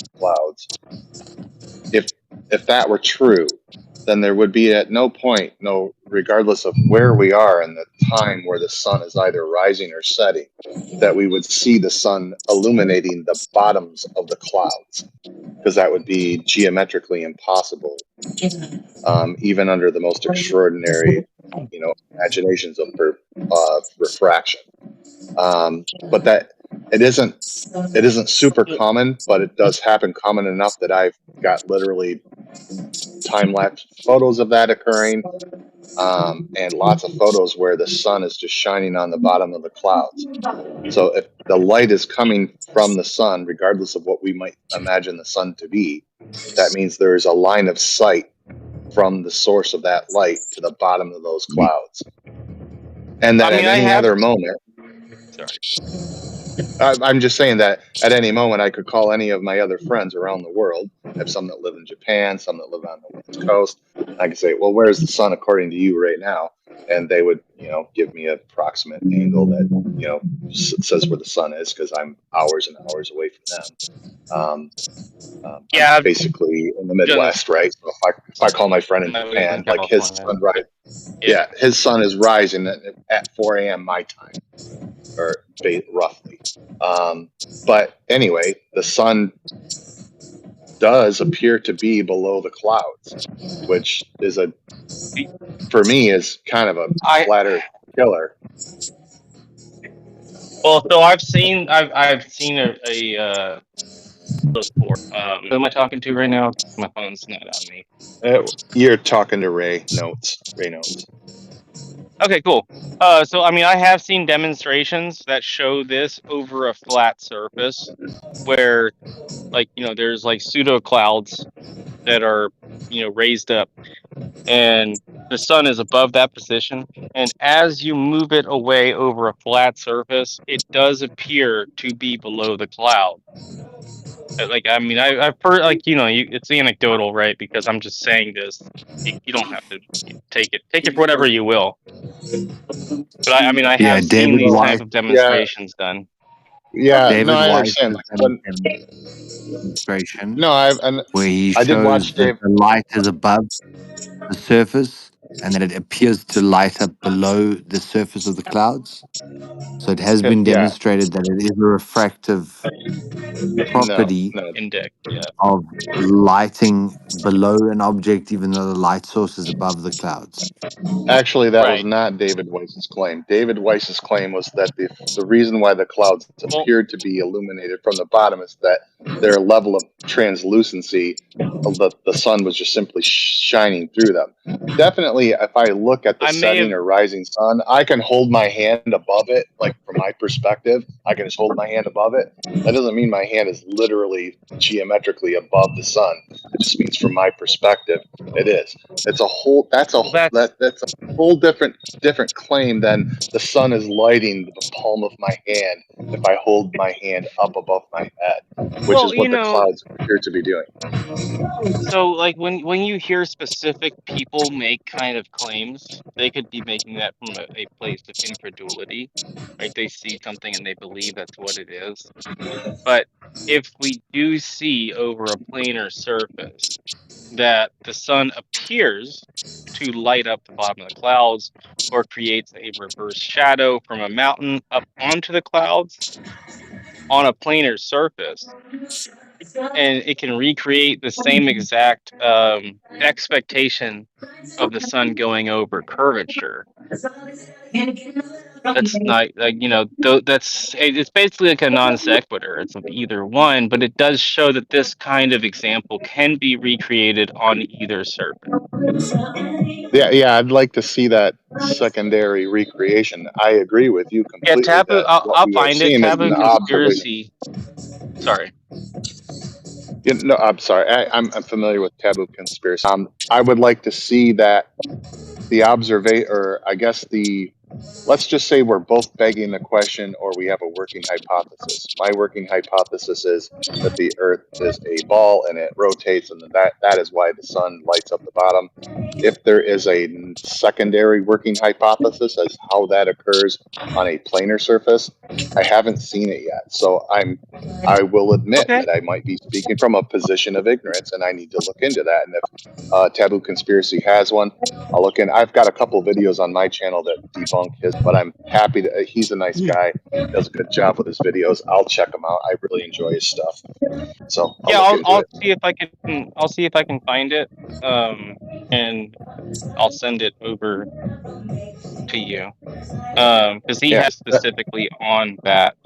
above the clouds. If that were true, then there would be at no point, regardless of where we are in the time where the sun is either rising or setting, that we would see the sun illuminating the bottoms of the clouds, because that would be geometrically impossible, even under the most extraordinary, imaginations of refraction. But that it isn't super common, but it does happen common enough that I've got literally time-lapse photos of that occurring, and lots of photos where the sun is just shining on the bottom of the clouds. So if the light is coming from the sun, regardless of what we might imagine the sun to be, that means there is a line of sight from the source of that light to the bottom of those clouds. And then at any other moment, I'm just saying that at any moment I could call any of my other friends around the world. I have some that live in Japan, some that live on the West Coast. I could say, well, where's the sun according to you right now? And they would, give me an approximate angle that, says where the sun is, because I'm hours and hours away from them. I'm basically in the Midwest, right? So if I call my friend in Japan, like his sunrise, his sun is rising at 4 a.m. my time, or roughly. But anyway, the sun does appear to be below the clouds, which is for me is kind of a flatter killer. Well, so I've seen a before. Who am I talking to right now? My phone's not on me. You're talking to Ray Notes. Okay, cool. So I have seen demonstrations that show this over a flat surface, where, there's pseudo clouds that are, raised up, and the sun is above that position. And as you move it away over a flat surface, it does appear to be below the cloud. I've heard, it's anecdotal, right? Because I'm just saying this. You don't have to take it for whatever you will. But I have seen these type of demonstrations done. Yeah, David I Weiss understand. Demonstration. Where he I did watch shows that the light is above the surface, and then it appears to light up below the surface of the clouds. So it has been demonstrated that it is a refractive property of lighting below an object, even though the light source is above the clouds. Actually, that was not David Weiss's claim. David Weiss's claim was that the reason why the clouds appeared to be illuminated from the bottom is that their level of translucency, the sun was just simply shining through them. Definitely, if I look at the setting or rising sun, I can hold my hand above it. Like, from my perspective, I can just hold my hand above it. That doesn't mean my hand is literally geometrically above the sun. It just means from my perspective, it is. That's a whole different claim than the sun is lighting the palm of my hand if I hold my hand up above my head, which is what the clouds appear to be doing. So, when you hear specific people make kind of claims, they could be making that from a place of incredulity, right? They see something and they believe that's what it is. But if we do see over a planar surface that the sun appears to light up the bottom of the clouds, or creates a reverse shadow from a mountain up onto the clouds on a planar surface, and it can recreate the same exact expectation of the sun going over curvature. That's not it's basically like a non sequitur. It's either one, but it does show that this kind of example can be recreated on either surface. Yeah, I'd like to see that secondary recreation. I agree with you completely. Yeah, Taboo. I'll find it. Taboo Conspiracy. Sorry. No, I'm sorry. I'm familiar with Taboo Conspiracy. I would like to see that the let's just say we're both begging the question, or we have a working hypothesis. My working hypothesis is that the Earth is a ball and it rotates, and that is why the sun lights up the bottom. If there is a secondary working hypothesis as how that occurs on a planar surface, I haven't seen it yet. So I will admit that I might be speaking from a position of ignorance, and I need to look into that. And if Taboo Conspiracy has one, I'll look in. I've got a couple videos on my channel that debunk his, but I'm happy to. He's a nice guy. Does a good job with his videos. I'll check him out. I really enjoy his stuff. So I'll see if I can. I'll see if I can find it. And I'll send it over to you. Because he has specifically on that.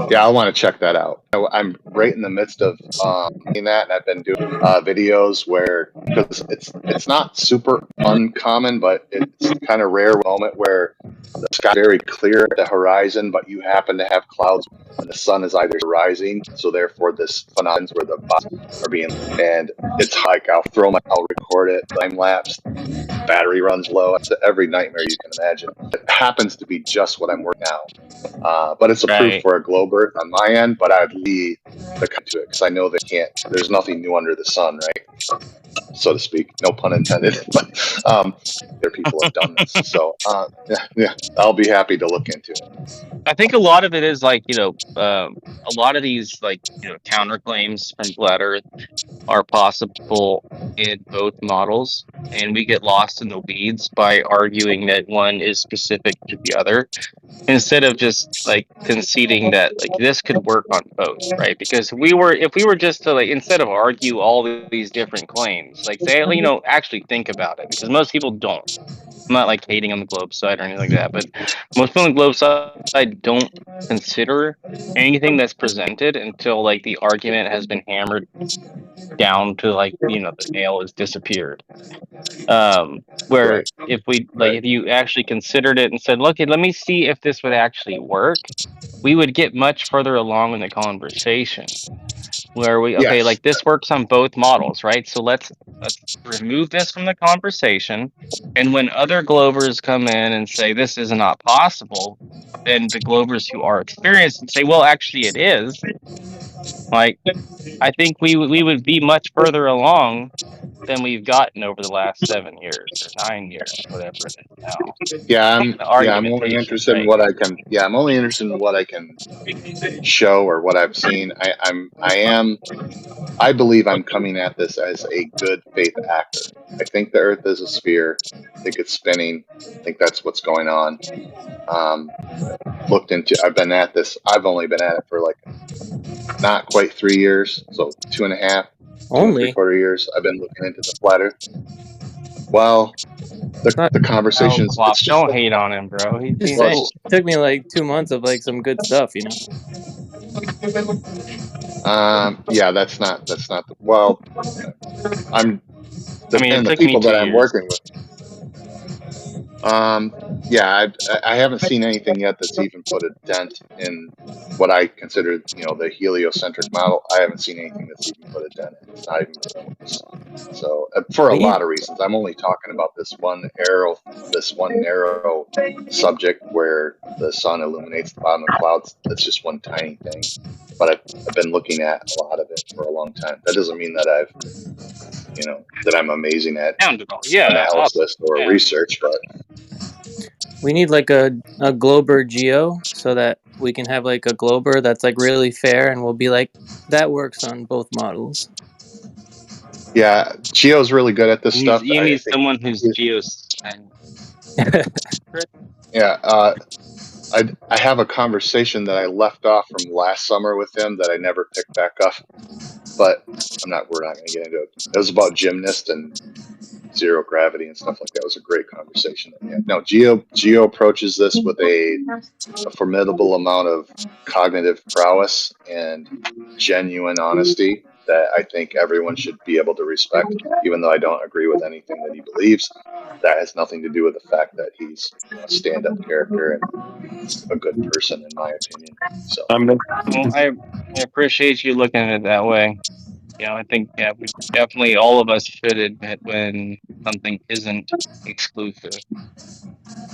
Yeah, I want to check that out. I'm right in the midst of doing that, and I've been doing videos where, because it's not super uncommon, but it's kind of rare moment where the sky's very clear at the horizon, but you happen to have clouds and the sun is either rising, so therefore this phenomenon where the bodies are being, and it's like I'll record it, time lapse, battery runs low. It's every nightmare you can imagine. It happens to be just what I'm working now. But it's a proof for a globe Earth on my end, but I'd leave the cut to it because I know they can't. There's nothing new under the sun, right? So to speak. No pun intended. But there people have done this. So yeah, I'll be happy to look into it. I think a lot of it is like, a lot of these like, counterclaims from Flat Earth are possible in both models, and we get lost in the weeds by arguing that one is specific to the other instead of just like conceding that like this could work on both, right? Because if we were just to like, instead of argue all these different claims, like say, actually think about it, because most people don't. I'm not like hating on the globe side or anything like that, but most people on the globe side don't consider anything that's presented until like the argument has been hammered down to like, the nail has disappeared. Where if we if you actually considered it and said, look, let me see if this would actually work, we would get much further along in the conversation. Where like this works on both models, right? So let's remove this from the conversation, and when other Glovers come in and say this is not possible, then the Glovers who are experienced and say, well, actually it is. Like, I think we would be much further along than we've gotten over the last 7 years or 9 years, whatever it is now. Yeah, I'm only interested in what I can. Yeah, I'm only interested in what I can show or what I've seen. I believe I'm coming at this as a good faith actor. I think the Earth is a sphere. I think it's spinning. I think that's what's going on. I've been at this. I've only been at it for like not quite 3 years, so 2.5, only 3/4 years. I've been looking into the flat Earth. Well, the conversations. Don't hate on him, bro. It took me like 2 months of like some good stuff, Yeah, that's not. Well, the people that I'm working with. Yeah, I haven't seen anything yet that's even put a dent in what I consider, the heliocentric model. I haven't seen anything that's even put a dent in. It's not even close. So, for a lot of reasons, I'm only talking about this one narrow subject where the sun illuminates the bottom of clouds. That's just one tiny thing. But I've been looking at a lot of it for a long time. That doesn't mean that that I'm amazing at analysis or research, but we need like a Glober Geo so that we can have like a Glober that's like really fair, and we'll be like, that works on both models. Yeah, Geo's really good at this stuff. You need someone who's Geo's. Yeah, I have a conversation that I left off from last summer with him that I never picked back up, but we're not going to get into it. It was about gymnast and zero gravity and stuff like that. It was a great conversation. No, Geo approaches this with a formidable amount of cognitive prowess and genuine honesty that I think everyone should be able to respect, even though I don't agree with anything that he believes. That has nothing to do with the fact that he's a stand-up character and a good person, in my opinion. So I appreciate you looking at it that way. I think we definitely all of us should admit when something isn't exclusive.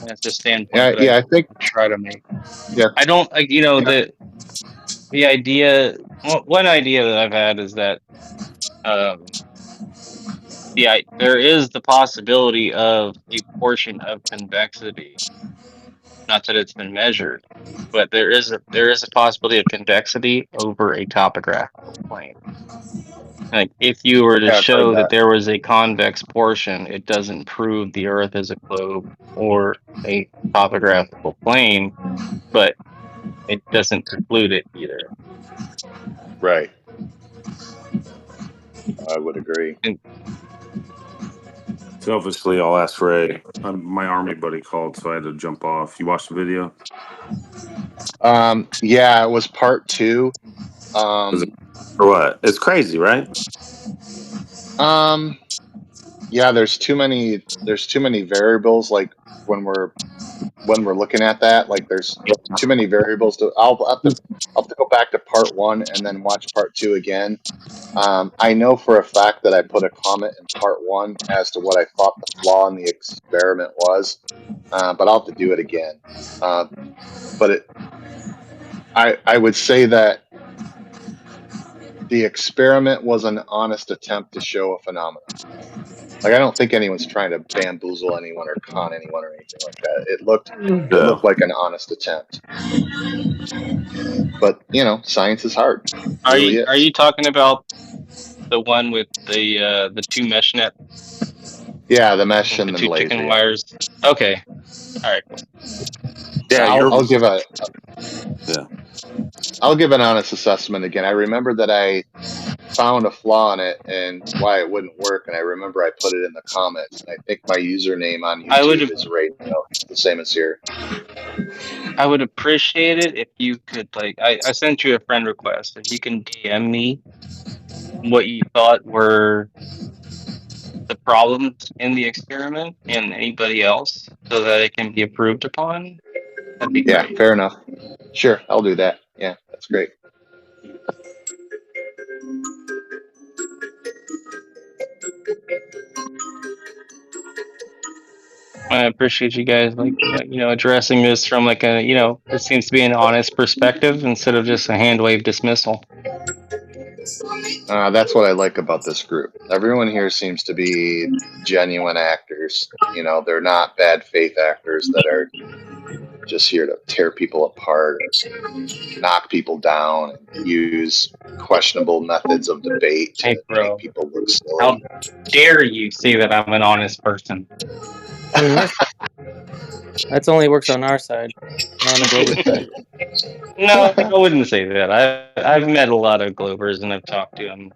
That's the standpoint that Yeah, I think, I try to make. yeah, I don't like yeah, the idea. One idea that I've had is that there is the possibility of a portion of convexity. Not that it's been measured, but there is a possibility of convexity over a topographical plane. Like if you were to yeah, I've heard show that that. there was a convex portion, it doesn't prove the Earth is a globe or a topographical plane, but it doesn't preclude it either. Right. I would agree. And Selfishly, I'll ask Ray. My army buddy called, so I had to jump off. You watched the video? Yeah, it was part 2. Or what? It's crazy, right? Yeah, there's too many variables. Like when we're looking at that, like there's too many variables I'll have to go back to part 1 and then watch part 2 again. I know for a fact that I put a comment in part 1 as to what I thought the flaw in the experiment was, but I'll have to do it again. But I would say that the experiment was an honest attempt to show a phenomenon. Like, I don't think anyone's trying to bamboozle anyone or con anyone or anything like that. It looked like an honest attempt. But science is hard. are you talking about the one with the 2 mesh net? Yeah, the mesh and the the 2 laser. chicken wires. Okay. All right. Yeah, I'll give I'll give an honest assessment again. I remember that I found a flaw in it and why it wouldn't work, and I remember I put it in the comments. And I think my username on YouTube is radio, the same as here. I would appreciate it if you could, like, I sent you a friend request. If you can DM me what you thought were the problems in the experiment and anybody else, so that it can be approved upon, that'd be great. Yeah, fair enough. Sure, I'll do that. Yeah, that's great. I appreciate you guys addressing this from like a it seems to be an honest perspective instead of just a hand wave dismissal. That's what I like about this group. Everyone here seems to be genuine actors. They're not bad faith actors that are just here to tear people apart, knock people down, and use questionable methods of debate to make people look silly. How dare you say that I'm an honest person? That only works on our side, not on the Glober side. No, I wouldn't say that. I've met a lot of Globers and I've talked to them.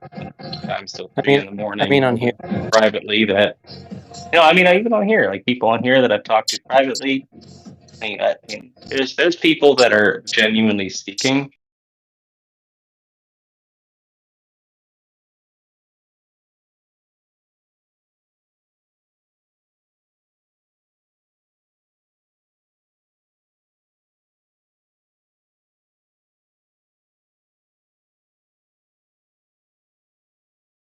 I'm still 3 in the morning. I mean on here privately that. Even on here, like people on here that I've talked to privately. I mean, there's people that are genuinely seeking,